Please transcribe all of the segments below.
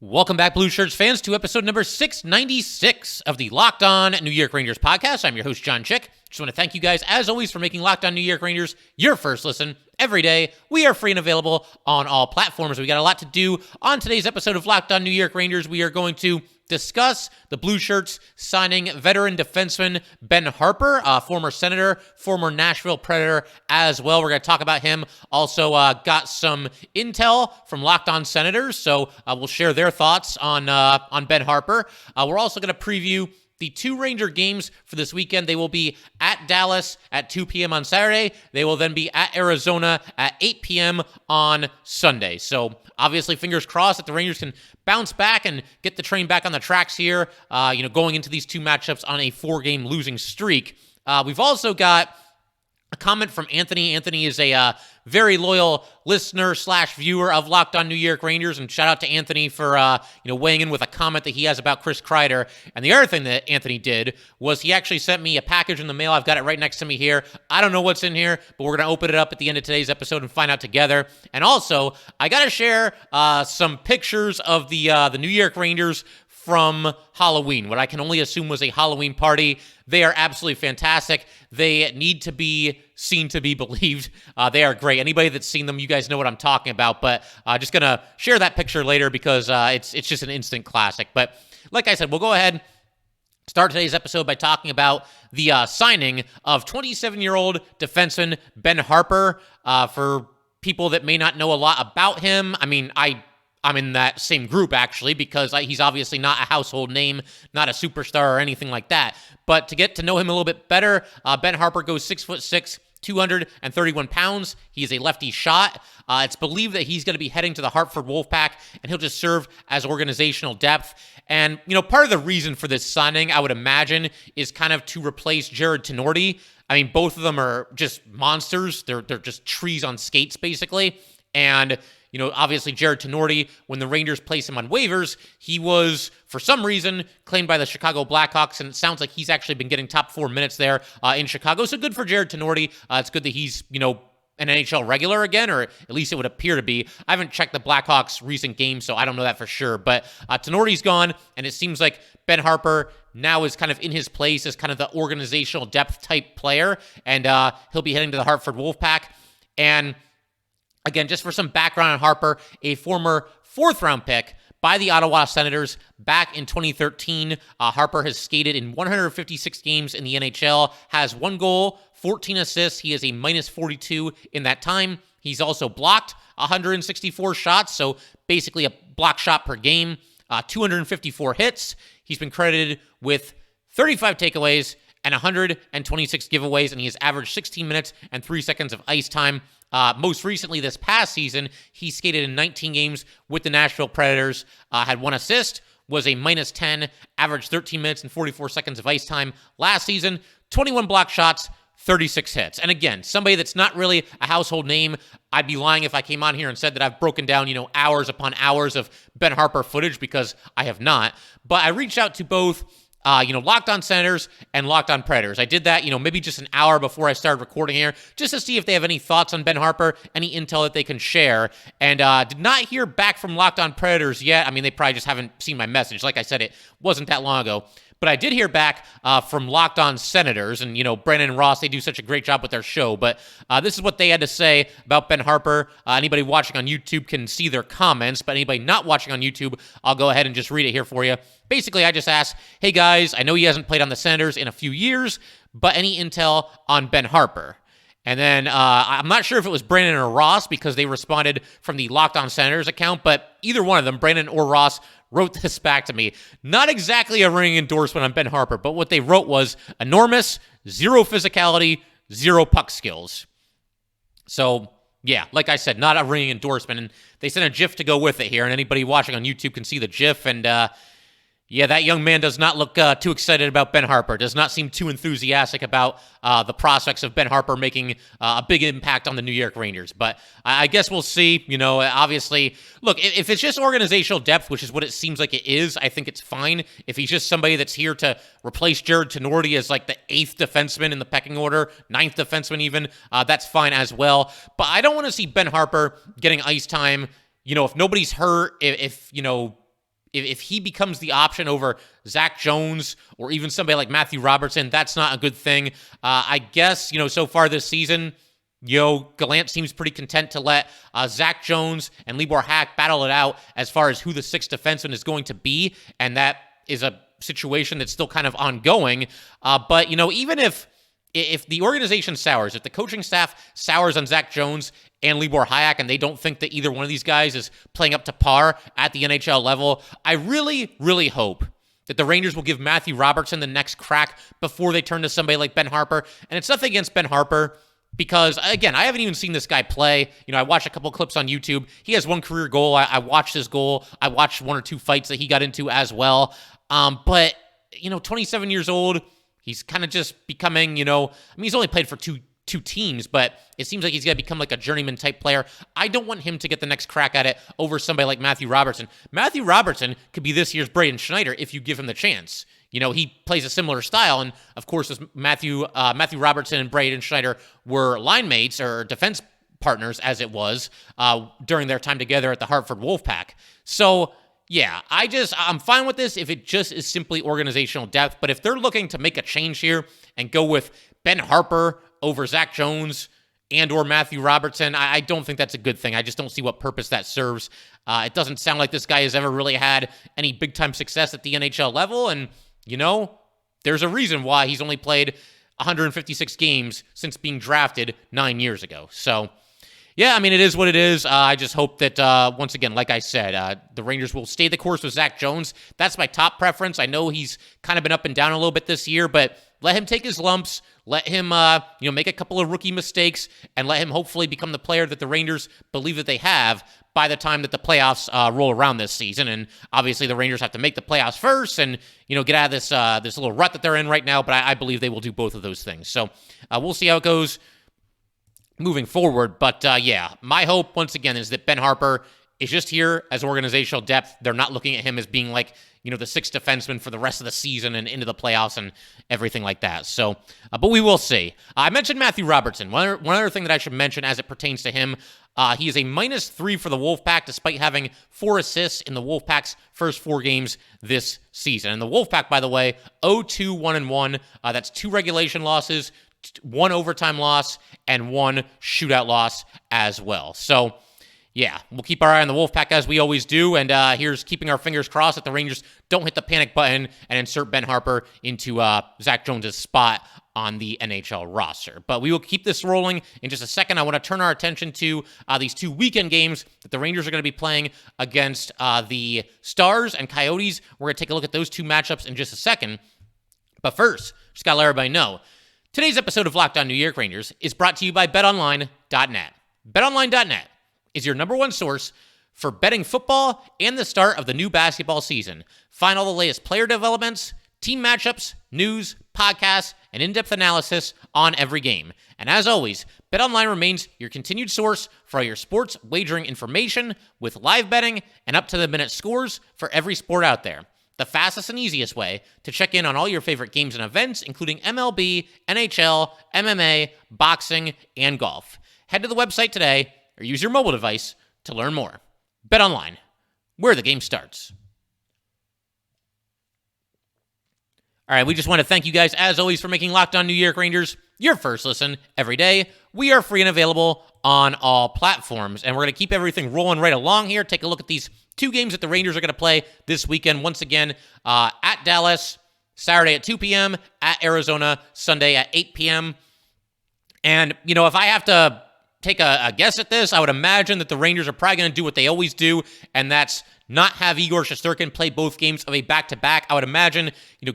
Welcome back, Blue Shirts fans, to episode number 696 of the Locked On New York Rangers podcast. I'm your host, John Chick. Just want to thank you guys, as always, for making Locked On New York Rangers your first listen every day. We are free and available on all platforms. We got a lot to do on today's episode of Locked On New York Rangers. We are going to discuss the Blue Shirts signing veteran defenseman Ben Harpur, former Senator, former Nashville Predator as well. We're going to talk about him. Also got some intel from Locked On Senators, so we'll share their thoughts on Ben Harpur. We're also going to preview the two Ranger games for this weekend. They will be at Dallas at 2 p.m. on Saturday. They will then be at Arizona at 8 p.m. on Sunday. So obviously, fingers crossed that the Rangers can bounce back and get the train back on the tracks here, going into these two matchups on a 4-game losing streak. We've also got a comment from Anthony. Anthony is a very loyal listener / viewer of Locked On New York Rangers, and shout out to Anthony for weighing in with a comment that he has about Chris Kreider. And the other thing that Anthony did was he actually sent me a package in the mail. I've got it right next to me here. I don't know what's in here, but we're going to open it up at the end of today's episode and find out together. And also, I got to share some pictures of the New York Rangers from Halloween, what I can only assume was a Halloween party. They are absolutely fantastic. They need to be seen to be believed. They are great. Anybody that's seen them, you guys know what I'm talking about, but just going to share that picture later because it's just an instant classic. But like I said, we'll go ahead, start today's episode by talking about the signing of 27-year-old defenseman Ben Harpur. For people that may not know a lot about him, I mean, I'm in that same group, actually, because he's obviously not a household name, not a superstar or anything like that. But to get to know him a little bit better, Ben Harpur goes 6'6", 231 pounds. He is a lefty shot. It's believed that he's going to be heading to the Hartford Wolfpack, and he'll just serve as organizational depth. And, part of the reason for this signing, I would imagine, is kind of to replace Jarred Tinordi. I mean, both of them are just monsters. They're just trees on skates, basically. And obviously Jarred Tinordi, when the Rangers placed him on waivers, he was, for some reason, claimed by the Chicago Blackhawks, and it sounds like he's actually been getting top 4 minutes there in Chicago. So good for Jarred Tinordi. It's good that he's, an NHL regular again, or at least it would appear to be. I haven't checked the Blackhawks' recent games, so I don't know that for sure. But Tinordi's gone, and it seems like Ben Harpur now is kind of in his place as kind of the organizational depth type player, and he'll be heading to the Hartford Wolfpack. And again, just for some background on Harpur, a former 4th-round pick by the Ottawa Senators back in 2013. Harpur has skated in 156 games in the NHL, has 1 goal, 14 assists. He is a minus 42 in that time. He's also blocked 164 shots, so basically a block shot per game, 254 hits. He's been credited with 35 takeaways and 126 giveaways, and he has averaged 16 minutes and 3 seconds of ice time. Most recently, this past season, he skated in 19 games with the Nashville Predators, had 1 assist, was a minus 10, averaged 13 minutes and 44 seconds of ice time. Last season, 21 block shots, 36 hits. And again, somebody that's not really a household name. I'd be lying if I came on here and said that I've broken down, hours upon hours of Ben Harpur footage, because I have not. But I reached out to both Locked On Senators and Locked On Predators. I did that, maybe just an hour before I started recording here, just to see if they have any thoughts on Ben Harpur, any intel that they can share. And did not hear back from Locked On Predators yet. I mean, they probably just haven't seen my message. Like I said, it wasn't that long ago. But I did hear back from Locked On Senators, and, Brandon and Ross, they do such a great job with their show. But this is what they had to say about Ben Harpur. Anybody watching on YouTube can see their comments, but anybody not watching on YouTube, I'll go ahead and just read it here for you. Basically, I just asked, hey guys, I know he hasn't played on the Senators in a few years, but any intel on Ben Harpur? And then I'm not sure if it was Brandon or Ross, because they responded from the Locked On Senators account, but either one of them, Brandon or Ross, wrote this back to me. Not exactly a ringing endorsement on Ben Harpur, but what they wrote was enormous, 0 physicality, 0 puck skills. So, yeah, like I said, not a ringing endorsement. And they sent a GIF to go with it here, and anybody watching on YouTube can see the GIF. And yeah, that young man does not look too excited about Ben Harpur. Does not seem too enthusiastic about the prospects of Ben Harpur making a big impact on the New York Rangers. But I guess we'll see. Obviously, look, if it's just organizational depth, which is what it seems like it is, I think it's fine. If he's just somebody that's here to replace Jarred Tinordi as like the 8th defenseman in the pecking order, 9th defenseman even, that's fine as well. But I don't want to see Ben Harpur getting ice time. If nobody's hurt, if if he becomes the option over Zac Jones or even somebody like Matthew Robertson, that's not a good thing. I guess, so far this season, Gallant seems pretty content to let Zac Jones and Libor Hajek battle it out as far as who the sixth defenseman is going to be, and that is a situation that's still kind of ongoing. But, even if the organization sours, if the coaching staff sours on Zac Jones and Libor Hajek and they don't think that either one of these guys is playing up to par at the NHL level, I really, really hope that the Rangers will give Matthew Robertson the next crack before they turn to somebody like Ben Harpur. And it's nothing against Ben Harpur, because, again, I haven't even seen this guy play. I watched a couple clips on YouTube. He has one career goal. I watched his goal. I watched one or two fights that he got into as well. But, 27 years old, he's kind of just becoming, he's only played for two teams, but it seems like he's going to become like a journeyman type player. I don't want him to get the next crack at it over somebody like Matthew Robertson. Matthew Robertson could be this year's Braden Schneider if you give him the chance. He plays a similar style, and of course, as Matthew Robertson and Braden Schneider were line mates or defense partners, as it was during their time together at the Hartford Wolfpack. So, yeah, I'm fine with this if it just is simply organizational depth. But if they're looking to make a change here and go with Ben Harpur over Zac Jones and or Matthew Robertson, I don't think that's a good thing. I just don't see what purpose that serves. It doesn't sound like this guy has ever really had any big-time success at the NHL level, and, there's a reason why he's only played 156 games since being drafted 9 years ago. So, yeah, it is what it is. I just hope that, once again, like I said, the Rangers will stay the course with Zac Jones. That's my top preference. I know he's kind of been up and down a little bit this year, but let him take his lumps. Let him, make a couple of rookie mistakes, and let him hopefully become the player that the Rangers believe that they have by the time that the playoffs roll around this season. And obviously, the Rangers have to make the playoffs first, and get out of this little rut that they're in right now. But I believe they will do both of those things. So we'll see how it goes moving forward. But yeah, my hope once again is that Ben Harpur is just here as organizational depth. They're not looking at him as being like, the sixth defenseman for the rest of the season and into the playoffs and everything like that. So, but we will see. I mentioned Matthew Robertson. One other thing that I should mention as it pertains to him, he is a -3 for the Wolfpack, despite having 4 assists in the Wolfpack's first 4 games this season. And the Wolfpack, by the way, 0-2-1-1. That's 2 regulation losses, 1 overtime loss, and 1 shootout loss as well. So, yeah, we'll keep our eye on the Wolfpack as we always do, and here's keeping our fingers crossed that the Rangers don't hit the panic button and insert Ben Harpur into Zac Jones' spot on the NHL roster. But we will keep this rolling in just a second. I want to turn our attention to these 2 weekend games that the Rangers are going to be playing against the Stars and Coyotes. We're going to take a look at those 2 matchups in just a second. But first, just got to let everybody know, today's episode of Locked On New York Rangers is brought to you by BetOnline.net. BetOnline.net is your number one source for betting football and the start of the new basketball season. Find all the latest player developments, team matchups, news, podcasts, and in-depth analysis on every game. And as always, BetOnline remains your continued source for all your sports wagering information with live betting and up-to-the-minute scores for every sport out there. The fastest and easiest way to check in on all your favorite games and events, including MLB, NHL, MMA, boxing, and golf. Head to the website today or use your mobile device to learn more. BetOnline, where the game starts. All right, we just want to thank you guys, as always, for making Locked On New York Rangers your first listen every day. We are free and available on all platforms, and we're going to keep everything rolling right along here. Take a look at these 2 games that the Rangers are going to play this weekend. Once again, at Dallas, Saturday at 2 p.m., at Arizona, Sunday at 8 p.m. And, if I have to take a guess at this, I would imagine that the Rangers are probably going to do what they always do, and that's not have Igor Shesterkin play both games of a back-to-back. I would imagine,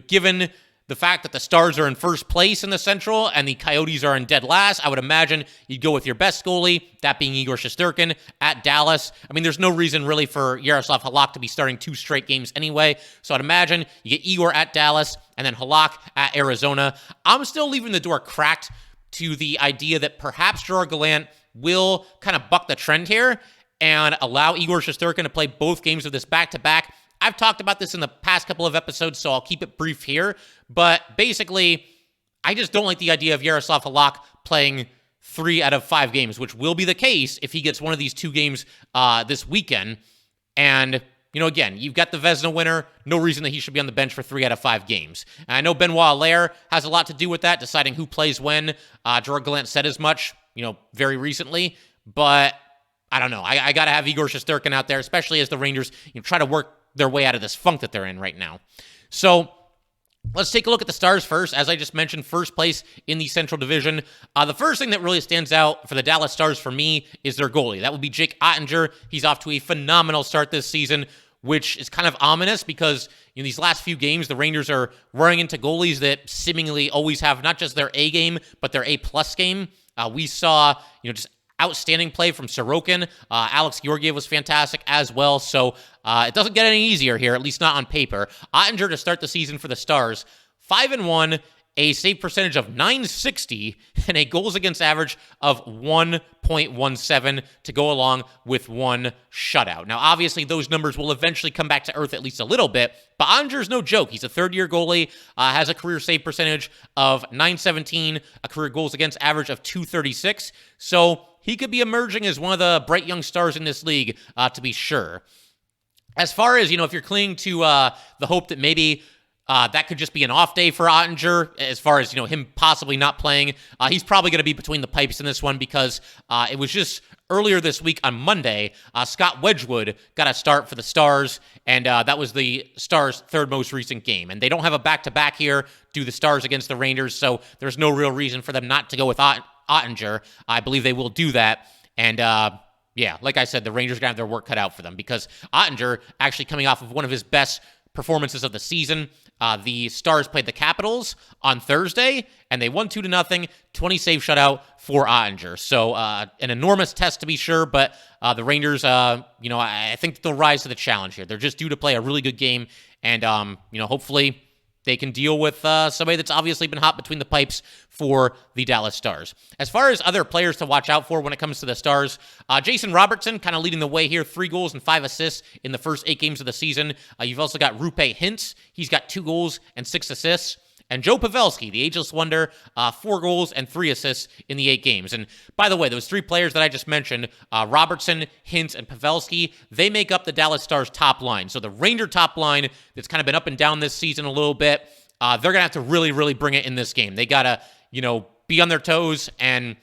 given the fact that the Stars are in first place in the Central and the Coyotes are in dead last, I would imagine you'd go with your best goalie, that being Igor Shesterkin at Dallas. There's no reason really for Yaroslav Halak to be starting 2 straight games anyway, so I'd imagine you get Igor at Dallas and then Halak at Arizona. I'm still leaving the door cracked to the idea that perhaps Gerard Gallant will kind of buck the trend here and allow Igor Shesterkin to play both games of this back-to-back. I've talked about this in the past couple of episodes, so I'll keep it brief here. But basically, I just don't like the idea of Yaroslav Halak playing 3 out of 5 games, which will be the case if he gets one of these 2 games this weekend. And again, you've got the Vezina winner. No reason that he should be on the bench for 3 out of 5 games. And I know Benoit Allaire has a lot to do with that, deciding who plays when. Gerard Gallant said as much, very recently. But I don't know. I got to have Igor Shesterkin out there, especially as the Rangers try to work their way out of this funk that they're in right now. So let's take a look at the Stars first. As I just mentioned, first place in the Central Division. The first thing that really stands out for the Dallas Stars for me is their goalie. That would be Jake Oettinger. He's off to a phenomenal start this season, which is kind of ominous because in these last few games, the Rangers are running into goalies that seemingly always have not just their A game, but their A-plus game. We saw, just outstanding play from Sorokin. Alex Georgiev was fantastic as well. So it doesn't get any easier here, at least not on paper. Oettinger to start the season for the Stars, 5-1, a save percentage of .960, and a goals against average of 1.17 to go along with 1 shutout. Now, obviously, those numbers will eventually come back to earth at least a little bit, but Ottinger's no joke. He's a third-year goalie, has a career save percentage of .917, a career goals against average of .236, so he could be emerging as one of the bright young stars in this league, to be sure. As far as, if you're clinging to the hope that maybe that could just be an off day for Oettinger, as far as, him possibly not playing, he's probably going to be between the pipes in this one because it was just earlier this week on Monday, Scott Wedgwood got a start for the Stars, and that was the Stars' third most recent game. And they don't have a back-to-back here, do the Stars against the Rangers, so there's no real reason for them not to go with Oettinger. I believe they will do that, and yeah, like I said, the Rangers are going to have their work cut out for them because Oettinger actually coming off of one of his best performances of the season. The Stars played the Capitals on Thursday, and they won 2-0, 20 save shutout for Oettinger. So an enormous test to be sure, but the Rangers, I think they'll rise to the challenge here. They're just due to play a really good game, and hopefully they can deal with somebody that's obviously been hot between the pipes for the Dallas Stars. As far as other players to watch out for when it comes to the Stars, Jason Robertson kind of leading the way here, 3 goals and 5 assists in the first 8 games of the season. You've also got Roope Hintz. He's got 2 goals and 6 assists. And Joe Pavelski, the ageless wonder, 4 goals and 3 assists in the 8 games. And by the way, those 3 players that I just mentioned, Robertson, Hintz, and Pavelski, they make up the Dallas Stars top line. So the Ranger top line that's kind of been up and down this season a little bit, they're going to have to really, really bring it in this game. They got to, be on their toes and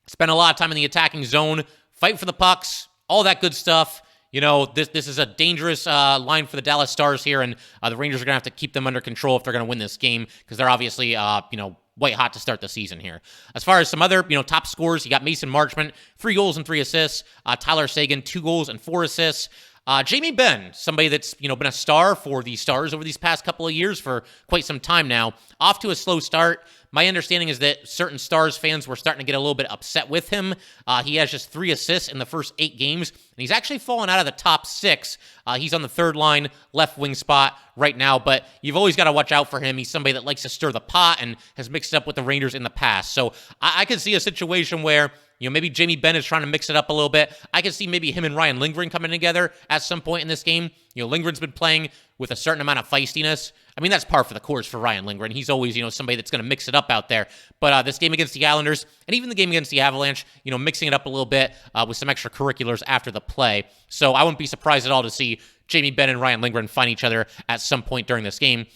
spend a lot of time in the attacking zone, fight for the pucks, all that good stuff. This is a dangerous line for the Dallas Stars here, and the Rangers are going to have to keep them under control if they're going to win this game because they're obviously, white hot to start the season here. As far as some other, top scores, you got Mason Marchment, 3 goals and 3 assists. Tyler Seguin, 2 goals and 4 assists. Jamie Benn, somebody that's, been a star for the Stars over these past couple of years for quite some time now, off to a slow start. My understanding is that certain Stars fans were starting to get a little bit upset with him. He has just 3 assists in the first 8 games, and he's actually fallen out of the top 6. He's on the third line left wing spot right now, but you've always got to watch out for him. He's somebody that likes to stir the pot and has mixed it up with the Rangers in the past. So I could see a situation where maybe Jamie Benn is trying to mix it up a little bit. I could see maybe him and Ryan Lindgren coming together at some point in this game. Lindgren's been playing with a certain amount of feistiness. I mean, that's par for the course for Ryan Lindgren. He's always, somebody that's going to mix it up out there. But this game against the Islanders and even the game against the Avalanche, mixing it up a little bit with some extracurriculars after the play. So I wouldn't be surprised at all to see Jamie Benn and Ryan Lindgren find each other at some point during this game.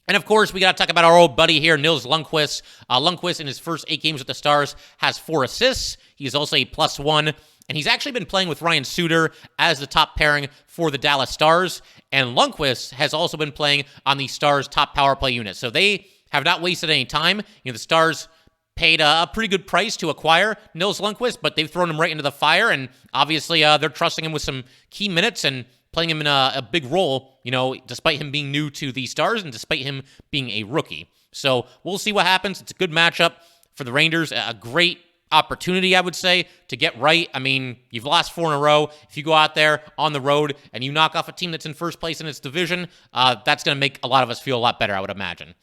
And of course, we got to talk about our old buddy here, Nils Lundqvist. Lundqvist, in his first 8 games with the Stars, has 4 assists. He's also a +1. And he's actually been playing with Ryan Suter as the top pairing for the Dallas Stars. And Lundqvist has also been playing on the Stars' top power play unit. So they have not wasted any time. The Stars paid a pretty good price to acquire Nils Lundqvist, but they've thrown him right into the fire. And obviously, they're trusting him with some key minutes and playing him in a big role, despite him being new to the Stars and despite him being a rookie. So we'll see what happens. It's a good matchup for the Rangers, a great opportunity, I would say, to get right. I mean, you've lost 4 in a row. If you go out there on the road and you knock off a team that's in first place in its division, that's going to make a lot of us feel a lot better, I would imagine.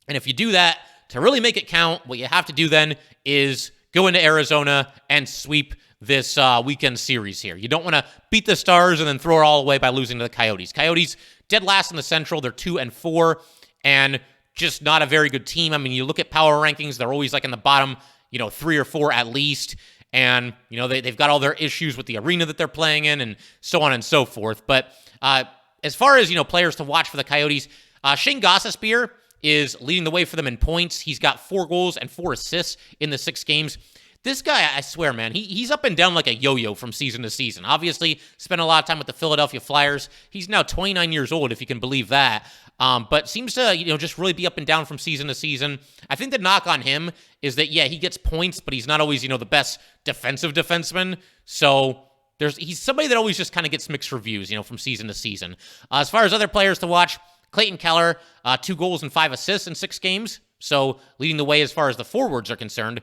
And if you do that, to really make it count, what you have to do then is go into Arizona and sweep this weekend series here. You don't want to beat the Stars and then throw it all away by losing to the Coyotes. Coyotes dead last in the Central. They're 2-4 and just not a very good team. I mean, you look at power rankings, they're always like in the bottom, 3 or 4 at least. and, they've got all their issues with the arena that they're playing in and so on and so forth. But as far as, players to watch for the Coyotes, Shane Gostisbehere is leading the way for them in points. He's got 4 goals and 4 assists in the 6 games. This guy, I swear, man, he's up and down like a yo-yo from season to season. Obviously, spent a lot of time with the Philadelphia Flyers. He's now 29 years old, if you can believe that. But seems to, just really be up and down from season to season. I think the knock on him is that, yeah, he gets points, but he's not always, the best defensive defenseman. So he's somebody that always just kind of gets mixed reviews, from season to season. As far as other players to watch, Clayton Keller, 2 goals and 5 assists in 6 games. So leading the way as far as the forwards are concerned.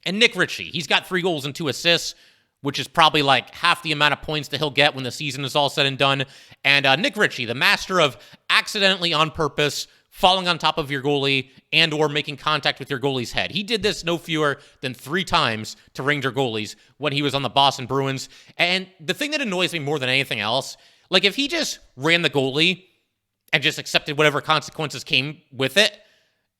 And Nick Ritchie, he's got 3 goals and 2 assists, which is probably like half the amount of points that he'll get when the season is all said and done. And Nick Ritchie, the master of accidentally on purpose falling on top of your goalie and or making contact with your goalie's head. He did this no fewer than 3 times to Ranger goalies when he was on the Boston Bruins. And the thing that annoys me more than anything else, like if he just ran the goalie and just accepted whatever consequences came with it,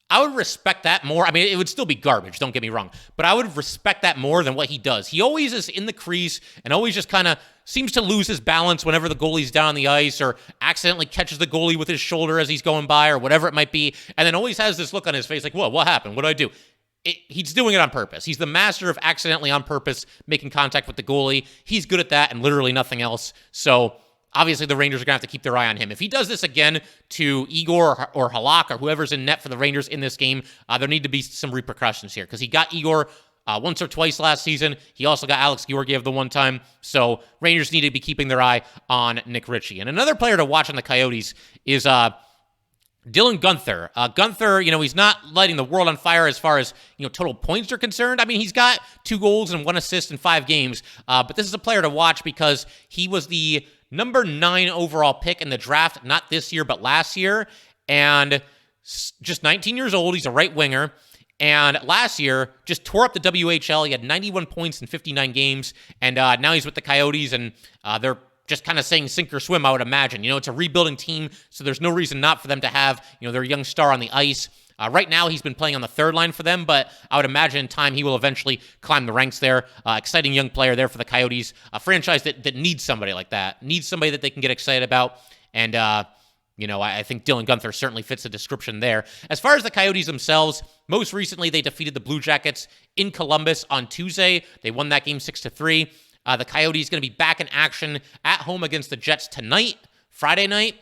I would respect that more. I mean, it would still be garbage, don't get me wrong, but I would respect that more than what he does. He always is in the crease and always just kind of seems to lose his balance whenever the goalie's down on the ice or accidentally catches the goalie with his shoulder as he's going by or whatever it might be, and then always has this look on his face like, what happened? What did I do? He's doing it on purpose. He's the master of accidentally on purpose making contact with the goalie. He's good at that and literally nothing else. So obviously, the Rangers are going to have to keep their eye on him. If he does this again to Igor or Halak or whoever's in net for the Rangers in this game, there need to be some repercussions here because he got Igor once or twice last season. He also got Alex Georgiev the one time. So Rangers need to be keeping their eye on Nick Ritchie. And another player to watch on the Coyotes is Dylan Guenther. Guenther, he's not lighting the world on fire as far as, total points are concerned. I mean, he's got 2 goals and 1 assist in 5 games. But this is a player to watch because he was the number 9 overall pick in the draft, not this year, but last year. And just 19 years old. He's a right winger. And last year, just tore up the WHL. He had 91 points in 59 games. And now he's with the Coyotes, and they're just kind of saying sink or swim, I would imagine. It's a rebuilding team, so there's no reason not for them to have, their young star on the ice. Right now, he's been playing on the 3rd line for them, but I would imagine in time he will eventually climb the ranks there. Exciting young player there for the Coyotes, a franchise that needs somebody like that, needs somebody that they can get excited about. And, I think Dylan Guenther certainly fits the description there. As far as the Coyotes themselves, most recently they defeated the Blue Jackets in Columbus on Tuesday. They won that game 6-3. The Coyotes going to be back in action at home against the Jets tonight, Friday night.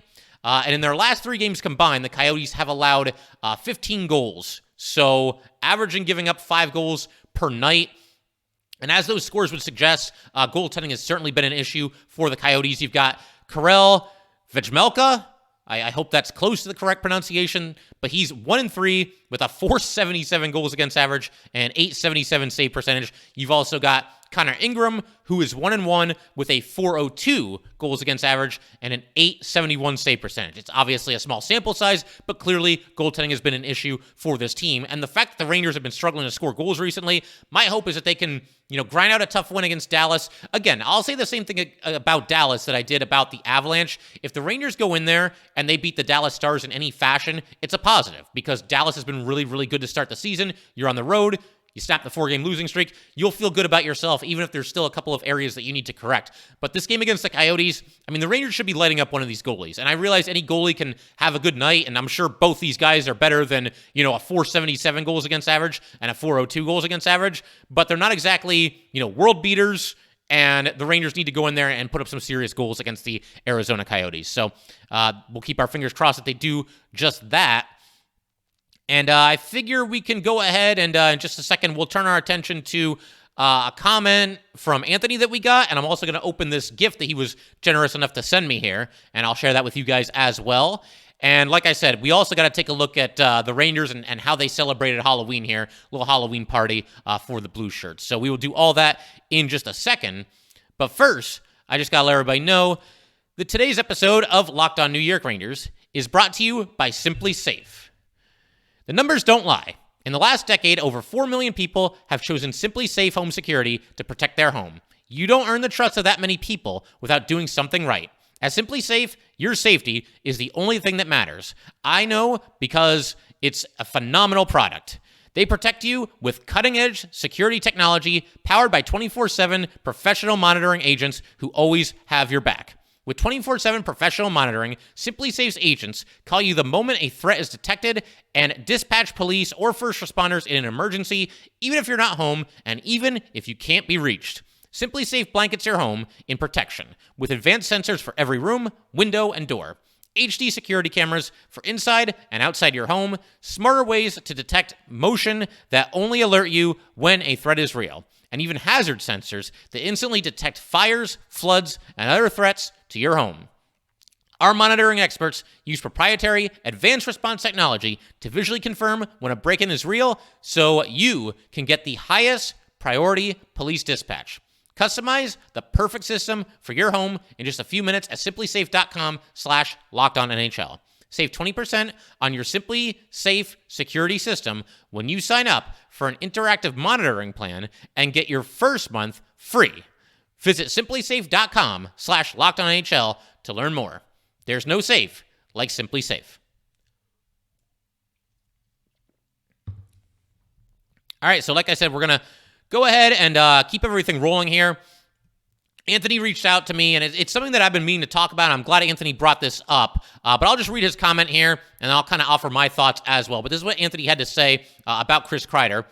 And in their last 3 games combined, the Coyotes have allowed 15 goals. So averaging giving up 5 goals per night. And as those scores would suggest, goaltending has certainly been an issue for the Coyotes. You've got Karel Vejmelka. I hope that's close to the correct pronunciation, but he's 1-3 with a .477 goals against average and .877 save percentage. You've also got Connor Ingram, who is 1-1 with a .402 goals against average and an .871 save percentage. It's obviously a small sample size, but clearly goaltending has been an issue for this team. And the fact that the Rangers have been struggling to score goals recently, my hope is that they can, grind out a tough win against Dallas. Again, I'll say the same thing about Dallas that I did about the Avalanche. If the Rangers go in there and they beat the Dallas Stars in any fashion, it's a positive because Dallas has been really, really good to start the season. You're on the road. You snap the 4-game losing streak, you'll feel good about yourself, even if there's still a couple of areas that you need to correct. But this game against the Coyotes, the Rangers should be lighting up one of these goalies. And I realize any goalie can have a good night, and I'm sure both these guys are better than, a .477 goals against average and a .402 goals against average, but they're not exactly, world beaters, and the Rangers need to go in there and put up some serious goals against the Arizona Coyotes. So we'll keep our fingers crossed that they do just that. And I figure we can go ahead and in just a second, we'll turn our attention to a comment from Anthony that we got. And I'm also going to open this gift that he was generous enough to send me here. And I'll share that with you guys as well. And like I said, we also got to take a look at the Rangers and how they celebrated Halloween here. A little Halloween party for the Blue Shirts. So we will do all that in just a second. But first, I just got to let everybody know that today's episode of Locked On New York Rangers is brought to you by SimpliSafe. The numbers don't lie. In the last decade, over 4 million people have chosen SimpliSafe home security to protect their home. You don't earn the trust of that many people without doing something right. At SimpliSafe, your safety is the only thing that matters. I know because it's a phenomenal product. They protect you with cutting-edge security technology powered by 24/7 professional monitoring agents who always have your back. With 24/7 professional monitoring, SimpliSafe's agents call you the moment a threat is detected and dispatch police or first responders in an emergency, even if you're not home and even if you can't be reached. SimpliSafe blankets your home in protection with advanced sensors for every room, window, and door. HD security cameras for inside and outside your home, smarter ways to detect motion that only alert you when a threat is real, and even hazard sensors that instantly detect fires, floods, and other threats to your home. Our monitoring experts use proprietary advanced response technology to visually confirm when a break-in is real so you can get the highest priority police dispatch. Customize the perfect system for your home in just a few minutes at simplisafe.com/LockedOnNHL. Save 20% on your SimpliSafe security system when you sign up for an interactive monitoring plan and get your first month free. Visit simplisafe.com/LockedOnNHL to learn more. There's no safe like SimpliSafe. All right, so like I said, we're going to go ahead and keep everything rolling here. Anthony reached out to me, and it's something that I've been meaning to talk about. I'm glad Anthony brought this up, but I'll just read his comment here, and I'll kind of offer my thoughts as well. But this is what Anthony had to say about Chris Kreider.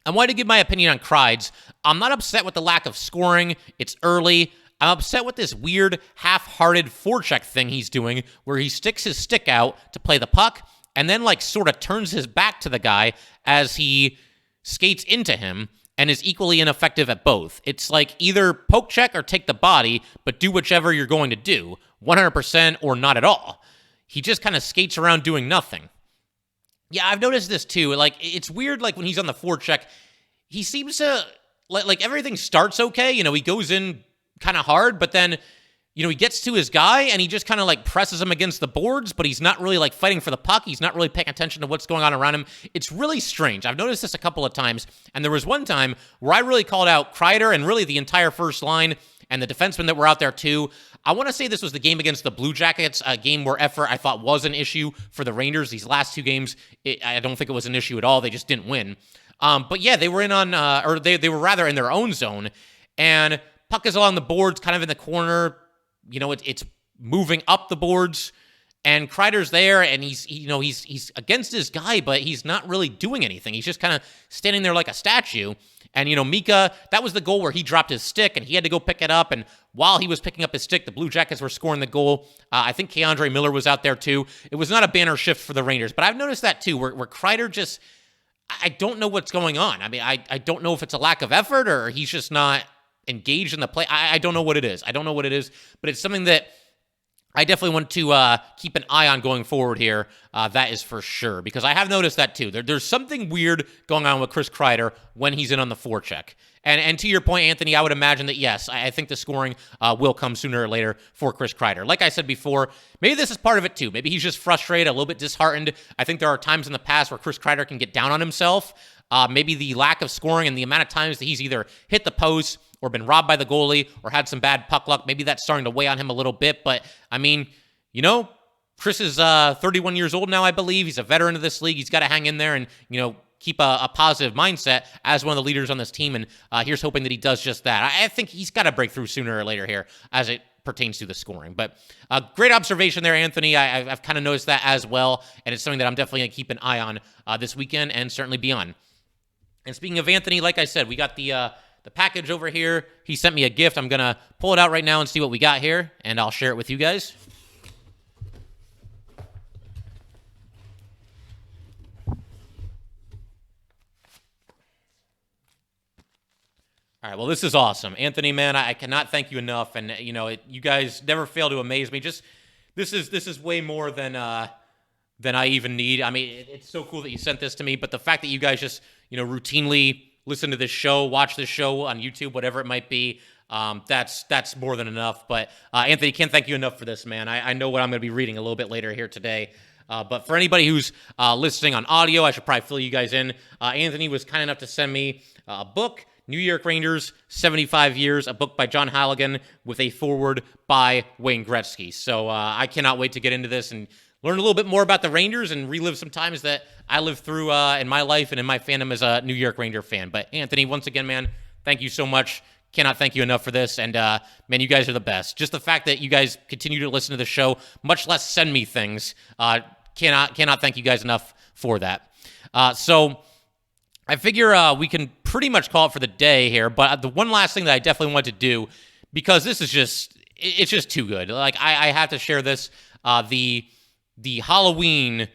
I wanted to give my opinion on Kreids. I'm not upset with the lack of scoring. It's early. I'm upset with this weird half-hearted forecheck thing he's doing where he sticks his stick out to play the puck and then like sort of turns his back to the guy as he skates into him and is equally ineffective at both. It's like either poke check or take the body, but do whichever you're going to do, 100% or not at all. He just kind of skates around doing nothing. Yeah, I've noticed this too. Like, it's weird, like, when he's on the forecheck, he seems to, like everything starts okay. You know, he goes in kind of hard, but then, you know, he gets to his guy and he just kind of like presses him against the boards, but he's not really like fighting for the puck. He's not really paying attention to what's going on around him. It's really strange. I've noticed this a couple of times, and there was one time where I really called out Kreider and really the entire first line and the defensemen that were out there too. I want to say this was the game against the Blue Jackets, a game where effort I thought was an issue for the Rangers. These last two games, I don't think it was an issue at all. They just didn't win. But yeah, they were in on, or they were rather in their own zone, and puck is along the boards, kind of in the corner. You know, it's moving up the boards, and Kreider's there, and he's against his guy, but he's not really doing anything. He's just kind of standing there like a statue. And, you know, Mika, that was the goal where he dropped his stick, and he had to go pick it up, and while he was picking up his stick, the Blue Jackets were scoring the goal. I think Keandre Miller was out there, too. It was not a banner shift for the Rangers, but I've noticed that, too, where Kreider just, I don't know what's going on. I mean, I don't know if it's a lack of effort or he's just not engaged in the play. I don't know what it is. But it's something that I definitely want to keep an eye on going forward here. That is for sure, because I have noticed that too. There's something weird going on with Chris Kreider when he's in on the forecheck. And to your point, Anthony, I would imagine that, yes, I think the scoring will come sooner or later for Chris Kreider. Like I said before, maybe this is part of it too. Maybe he's just frustrated, a little bit disheartened. I think there are times in the past where Chris Kreider can get down on himself. Maybe the lack of scoring and the amount of times that he's either hit the post or been robbed by the goalie or had some bad puck luck, maybe that's starting to weigh on him a little bit. But, I mean, you know, Chris is 31 years old now, I believe. He's a veteran of this league. He's got to hang in there and, you know, keep a positive mindset as one of the leaders on this team. And here's hoping that he does just that. I think he's got to break through sooner or later here as it pertains to the scoring. But great observation there, Anthony. I've kind of noticed that as well. And it's something that I'm definitely going to keep an eye on this weekend and certainly beyond. And speaking of Anthony, like I said, we got the package over here. He sent me a gift. I'm going to pull it out right now and see what we got here, and I'll share it with you guys. All right, well, this is awesome. Anthony, man, I cannot thank you enough, and, you know, you guys never fail to amaze me. Just this is way more than I even need. I mean, it's so cool that you sent this to me, but the fact that you guys just, you know, routinely listen to this show, watch this show on YouTube, whatever it might be, that's more than enough. But Anthony, can't thank you enough for this, man. I know what I'm going to be reading a little bit later here today. But for anybody who's listening on audio, I should probably fill you guys in. Anthony was kind enough to send me a book, New York Rangers, 75 Years, a book by John Halligan with a foreword by Wayne Gretzky. So I cannot wait to get into this and learn a little bit more about the Rangers and relive some times that I lived through in my life and in my fandom as a New York Ranger fan. But Anthony, once again, man, thank you so much. Cannot thank you enough for this. And man, you guys are the best. Just the fact that you guys continue to listen to the show, much less send me things, cannot thank you guys enough for that. So I figure we can pretty much call it for the day here. But the one last thing that I definitely want to do, because this is it's just too good. Like I have to share this. The Halloween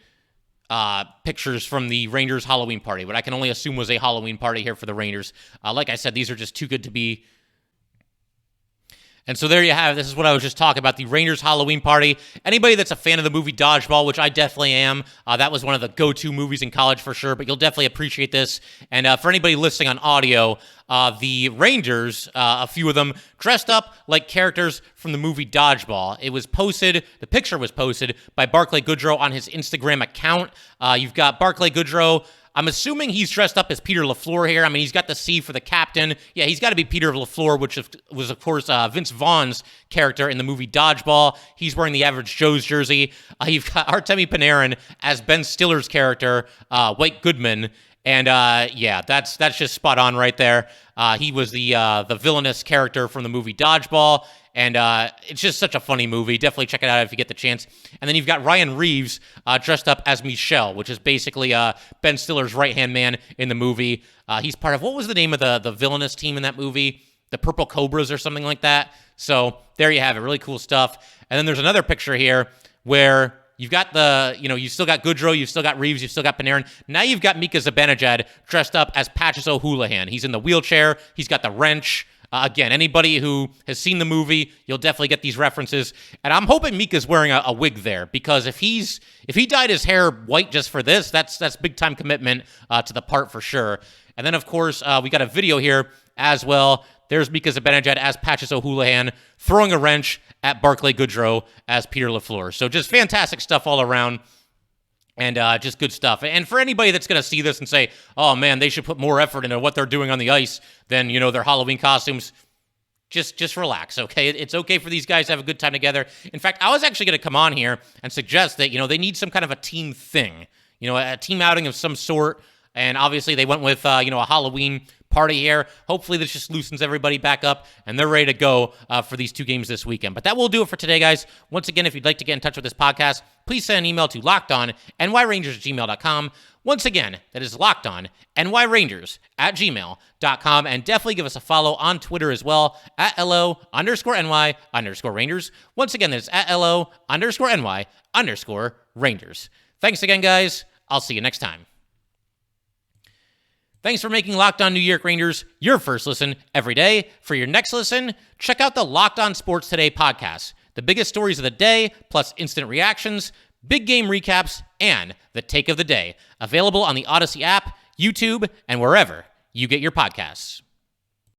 pictures from the Rangers Halloween party, what I can only assume was a Halloween party here for the Rangers. Like I said, these are just too good to be. And so there you have it. This is what I was just talking about, the Rangers Halloween party. Anybody that's a fan of the movie Dodgeball, which I definitely am, that was one of the go-to movies in college for sure, but you'll definitely appreciate this. And for anybody listening on audio, the Rangers, a few of them, dressed up like characters from the movie Dodgeball. It was posted, the picture was posted by Barclay Goodrow on his Instagram account. You've got Barclay Goodrow. I'm assuming he's dressed up as Peter LaFleur here. I mean, he's got the C for the captain. Yeah, he's got to be Peter LaFleur, which was, of course, Vince Vaughn's character in the movie Dodgeball. He's wearing the Average Joe's jersey. You've got Artemi Panarin as Ben Stiller's character, White Goodman. And yeah, that's just spot on right there. He was the villainous character from the movie Dodgeball. And it's just such a funny movie. Definitely check it out if you get the chance. And then you've got Ryan Reeves dressed up as Michelle, which is basically Ben Stiller's right-hand man in the movie. He's part of, what was the name of the villainous team in that movie? The Purple Cobras or something like that. So there you have it. Really cool stuff. And then there's another picture here where you've got you still got Goodrow, you've still got Reeves, you've still got Panarin. Now you've got Mika Zibanejad dressed up as Patches O'Houlihan. He's in the wheelchair. He's got the wrench. Again, anybody who has seen the movie, you'll definitely get these references. And I'm hoping Mika's wearing a wig there, because if he dyed his hair white just for this, that's big time commitment to the part for sure. And then of course we got a video here as well. There's Mika Zibanejad as Patches O'Houlihan throwing a wrench at Barclay Goodrow as Peter LaFleur. So just fantastic stuff all around. And just good stuff. And for anybody that's going to see this and say, oh, man, they should put more effort into what they're doing on the ice than, their Halloween costumes, just relax, okay? It's okay for these guys to have a good time together. In fact, I was actually going to come on here and suggest that, they need some kind of a team thing, a team outing of some sort. And obviously they went with, a Halloween party here. Hopefully this just loosens everybody back up and they're ready to go for these 2 games this weekend. But that will do it for today, guys. Once again, if you'd like to get in touch with this podcast, please send an email to lockedonnyrangers@gmail.com. Once again, that is lockedonnyrangers@gmail.com. And definitely give us a follow on Twitter as well, @LO_NY_Rangers. Once again, that is @LO_NY_Rangers. Thanks again, guys. I'll see you next time. Thanks for making Locked On New York Rangers your first listen every day. For your next listen, check out the Locked On Sports Today podcast. The biggest stories of the day, plus instant reactions, big game recaps, and the take of the day. Available on the Odyssey app, YouTube, and wherever you get your podcasts.